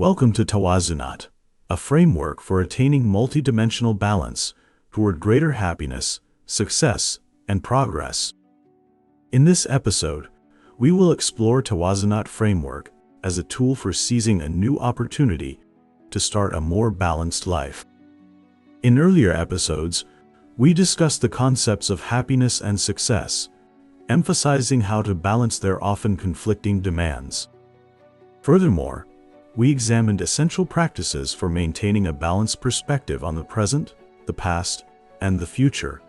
Welcome to Tawazunat, a framework for attaining multidimensional balance toward greater happiness, success, and progress. In this episode, we will explore Tawazunat framework as a tool for seizing a new opportunity to start a more balanced life. In earlier episodes, we discussed the concepts of happiness and success, emphasizing how to balance their often conflicting demands. Furthermore, we examined essential practices for maintaining a balanced perspective on the present, the past, and the future,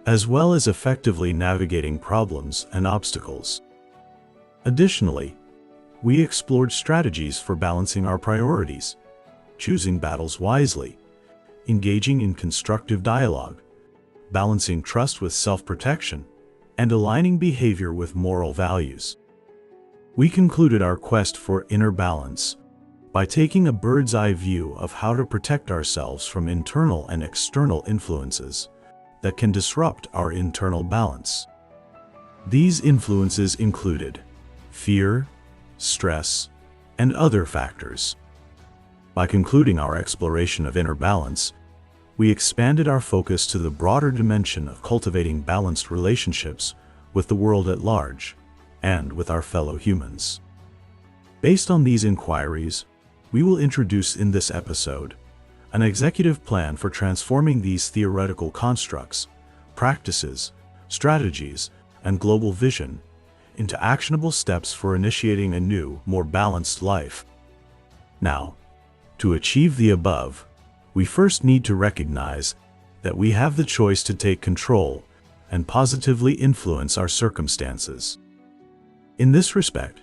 as well as effectively navigating problems and obstacles. Additionally, we explored strategies for balancing our priorities, choosing battles wisely, engaging in constructive dialogue, balancing trust with self-protection, and aligning behavior with moral values. We concluded our quest for inner balance by taking a bird's-eye view of how to protect ourselves from internal and external influences that can disrupt our internal balance. These influences included fear, stress, and other factors. By concluding our exploration of inner balance, we expanded our focus to the broader dimension of cultivating balanced relationships with the world at large and with our fellow humans. Based on these inquiries, we will introduce in this episode an executive plan for transforming these theoretical constructs, practices, strategies, and global vision into actionable steps for initiating a new, more balanced life. Now, to achieve the above, we first need to recognize that we have the choice to take control and positively influence our circumstances. In this respect,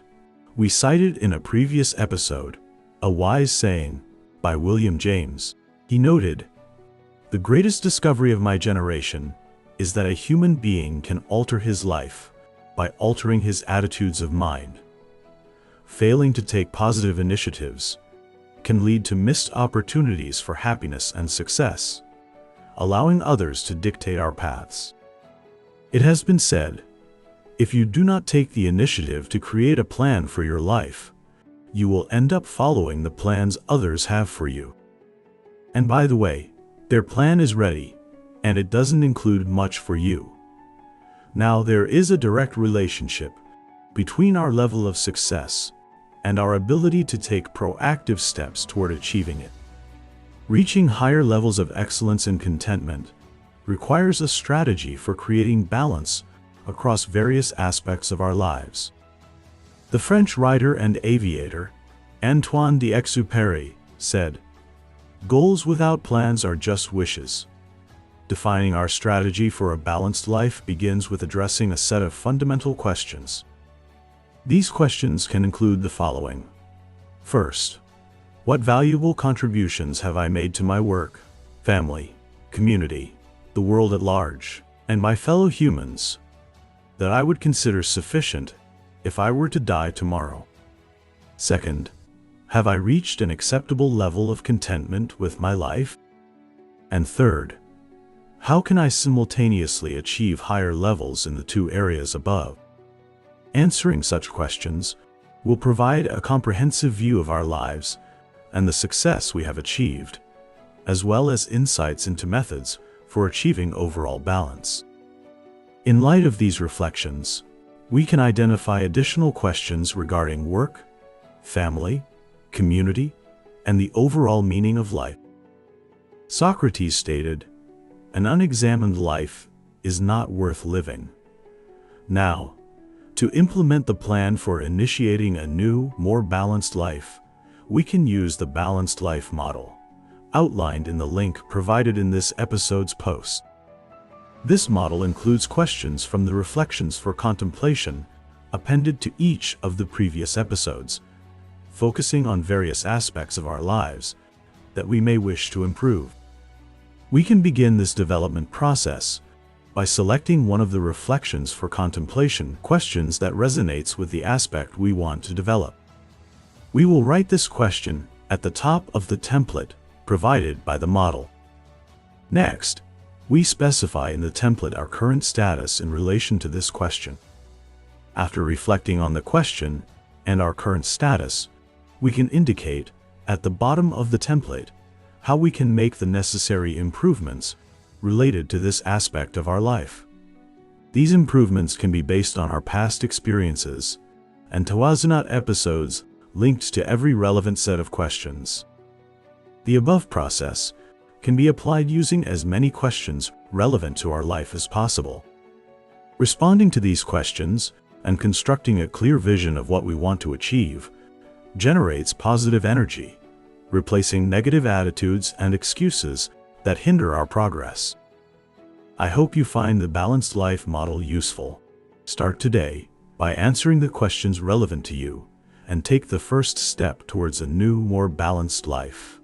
we cited in a previous episode a wise saying by William James. He noted, "The greatest discovery of my generation is that a human being can alter his life by altering his attitudes of mind. Failing to take positive initiatives can lead to missed opportunities for happiness and success, allowing others to dictate our paths." It has been said, if you do not take the initiative to create a plan for your life, you will end up following the plans others have for you. And by the way, their plan is ready, and it doesn't include much for you. Now, there is a direct relationship between our level of success and our ability to take proactive steps toward achieving it. Reaching higher levels of excellence and contentment requires a strategy for creating balance across various aspects of our lives. The French writer and aviator, Antoine de Exupéry, said, "Goals without plans are just wishes." Defining our strategy for a balanced life begins with addressing a set of fundamental questions. These questions can include the following. First, what valuable contributions have I made to my work, family, community, the world at large, and my fellow humans that I would consider sufficient if I were to die tomorrow? Second, have I reached an acceptable level of contentment with my life? And third, how can I simultaneously achieve higher levels in the two areas above? Answering such questions will provide a comprehensive view of our lives and the success we have achieved, as well as insights into methods for achieving overall balance. In light of these reflections, we can identify additional questions regarding work, family, community, and the overall meaning of life. Socrates stated, "An unexamined life is not worth living." Now, to implement the plan for initiating a new, more balanced life, we can use the Balanced Life model, outlined in the link provided in this episode's post. This model includes questions from the Reflections for Contemplation appended to each of the previous episodes, focusing on various aspects of our lives that we may wish to improve. We can begin this development process by selecting one of the Reflections for Contemplation questions that resonates with the aspect we want to develop. We will write this question at the top of the template provided by the model. Next, we specify in the template our current status in relation to this question. After reflecting on the question and our current status, we can indicate at the bottom of the template how we can make the necessary improvements related to this aspect of our life. These improvements can be based on our past experiences and Tawasunat episodes linked to every relevant set of questions. The above process can be applied using as many questions relevant to our life as possible. Responding to these questions and constructing a clear vision of what we want to achieve generates positive energy, replacing negative attitudes and excuses that hinder our progress. I hope you find the balanced life model useful. Start today by answering the questions relevant to you and take the first step towards a new, more balanced life.